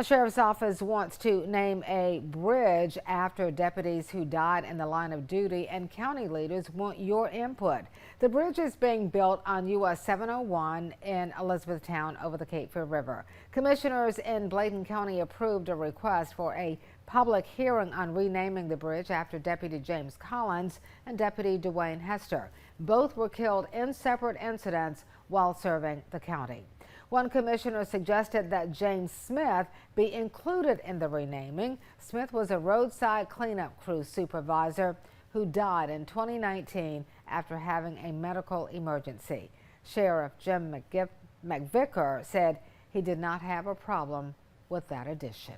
A sheriff's office wants to name a bridge after deputies who died in the line of duty, and county leaders want your input. The bridge is being built on US 701 in Elizabethtown over the Cape Fear River. Commissioners in Bladen County approved a request for a public hearing on renaming the bridge after Deputy James Collins and Deputy Dwayne Hester. Both were killed in separate incidents while serving the county. One commissioner suggested that James Smith be included in the renaming. Smith was a roadside cleanup crew supervisor who died in 2019 after having a medical emergency. Sheriff Jim McVicker said he did not have a problem with that addition.